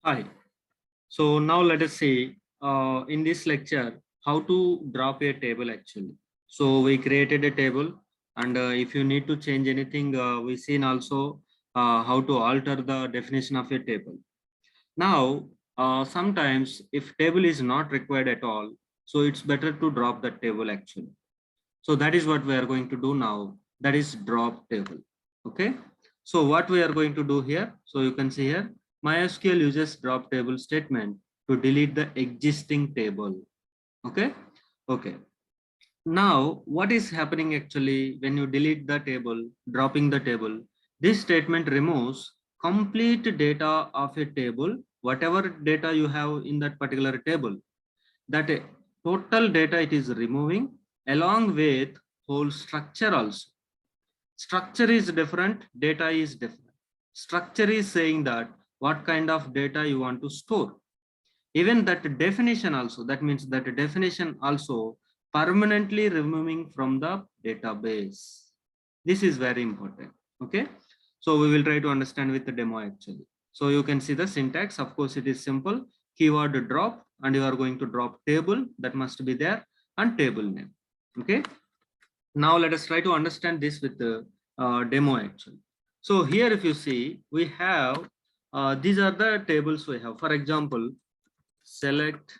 Hi. So now let us see in this lecture how to drop a table actually. So we created a table, and if you need to change anything, we seen also how to alter the definition of a table. Now, sometimes if table is not required at all, so it's better to drop the table actually. So that is what we are going to do now. That is drop table. Okay. So what we are going to do here. So you can see here, MySQL uses drop table statement to delete the existing table. Okay. Okay. Now, what is happening actually when you delete the table, dropping the table? This statement removes complete data of a table, whatever data you have in that particular table, that total data it is removing along with whole structure also. Structure is different, data is different. Structure is saying that what kind of data you want to store. Even that definition also, that means that definition also permanently removing from the database. This is very important. Okay. So we will try to understand with the demo actually. So you can see the syntax. Of course, it is simple. Keyword drop, and you are going to drop table that must be there and table name. Okay. Now let us try to understand this with the demo actually. So here, if you see, we have these are the tables we have. For example, select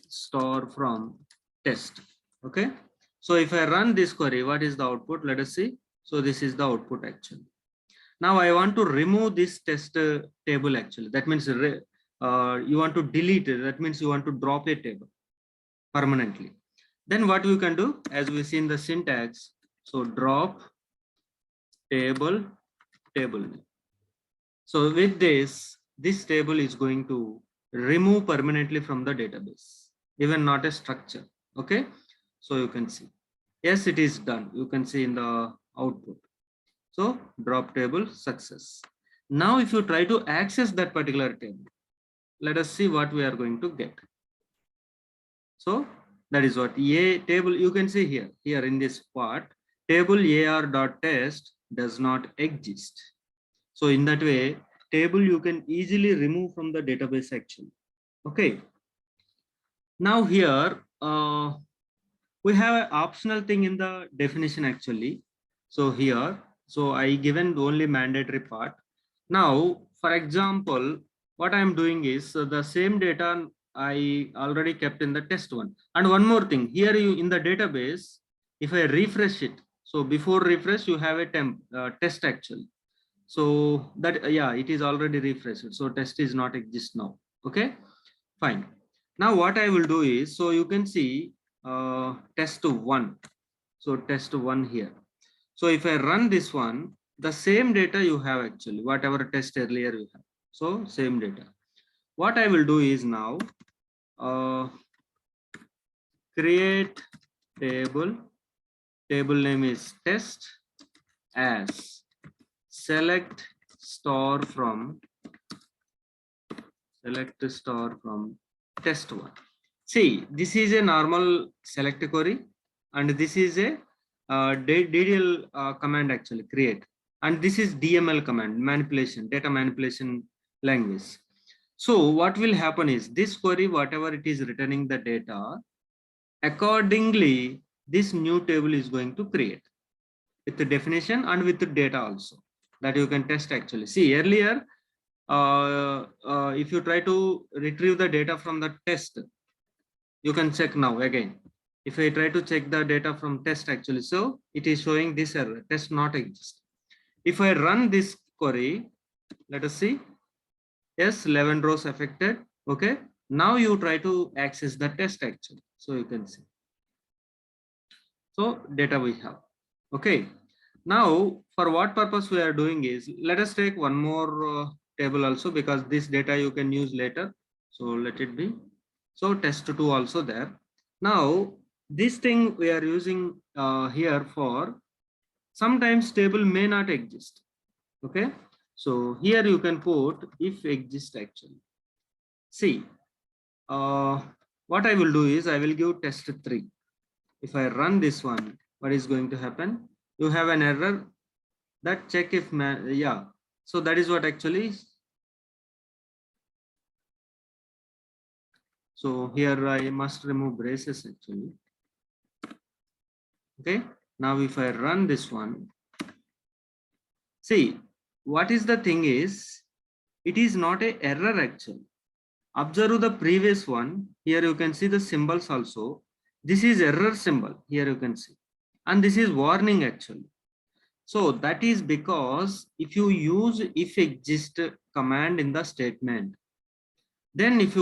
store from test. Okay. So if I run this query, what is the output? Let us see. So this is the output actually. Now I want to remove this test table actually. That means you want to delete it. That means you want to drop a table permanently. Then what we can do, as we see in the syntax, so drop table name. So with this table is going to remove permanently from the database, even not a structure. Okay. So you can see, yes, it is done. You can see in the output. So drop table success. Now, if you try to access that particular table, let us see what we are going to get. So that is what a table you can see here in this part, table ar.test does not exist. So in that way, table you can easily remove from the database actually. Okay. Now here we have an optional thing in the definition actually. So here, so I given only mandatory part. Now, for example, what I am doing is the same data I already kept in the test one. And one more thing here, you in the database, if I refresh it, so before refresh, you have a test actually. So that, yeah, it is already refreshed. So test is not exist now. Okay, fine. Now what I will do is, so you can see test one. So test one here. So if I run this one, the same data you have actually, whatever test earlier you have. So same data. What I will do is now create table. Table name is test as select store from test one. See, this is a normal select query, and this is a DDL command actually create, and this is DML command manipulation, data manipulation language. So what will happen is this query, whatever it is returning the data, accordingly this new table is going to create with the definition and with the data also, that you can test actually. See earlier, if you try to retrieve the data from the test, you can check now again. If I try to check the data from test actually, so it is showing this error, test not exist. If I run this query, let us see. Yes, 11 rows affected. Okay. Now you try to access the test actually. So you can see. So data we have. Okay. Now for what purpose we are doing is, let us take one more table also, because this data you can use later. So let it be. So test 2 also there. Now this thing we are using here for sometimes table may not exist. Okay. So here you can put if exist actually. See, what I will do is I will give test 3. If I run this one, what is going to happen? You have an error that check if yeah. So that is what actually So here I must remove braces actually. Okay. Now if I run this one, see what is the thing is, it is not a error actually. Observe the previous one. Here you can see the symbols also. This is error symbol. Here you can see. And this is warning actually. So that is because if you use if exist command in the statement, then if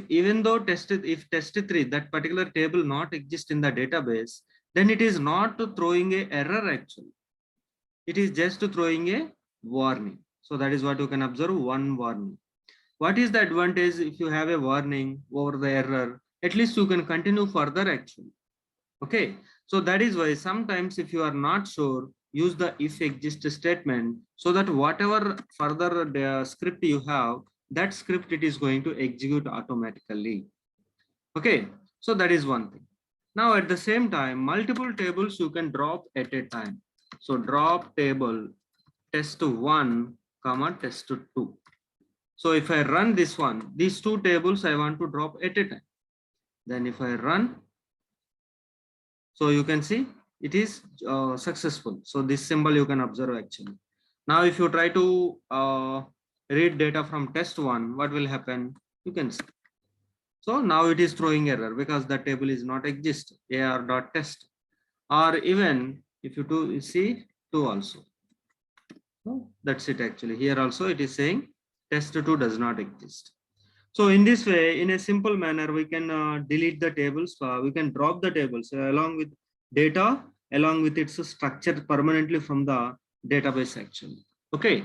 even though if test3 that particular table not exist in the database, then it is not throwing a error actually. It is just throwing a warning. So that is what you can observe, one warning. What is the advantage if you have a warning over the error? At least you can continue further actually. Okay, so that is why sometimes if you are not sure, use the if exist statement so that whatever further the script you have, that script it is going to execute automatically. Okay, so that is one thing. Now at the same time, multiple tables you can drop at a time. So drop table test1 comma test2. So if I run this one, these two tables I want to drop at a time. Then if I run, so you can see it is successful. So this symbol you can observe actually. Now if you try to read data from test1, what will happen? You can see. So now it is throwing error because the table is not exist, ar.test. Or even if you do you see 2 also. So that's it actually. Here also it is saying test2 does not exist. So in this way, in a simple manner, we can delete the tables. We can drop the tables along with data, along with its structure permanently from the database actually. Okay.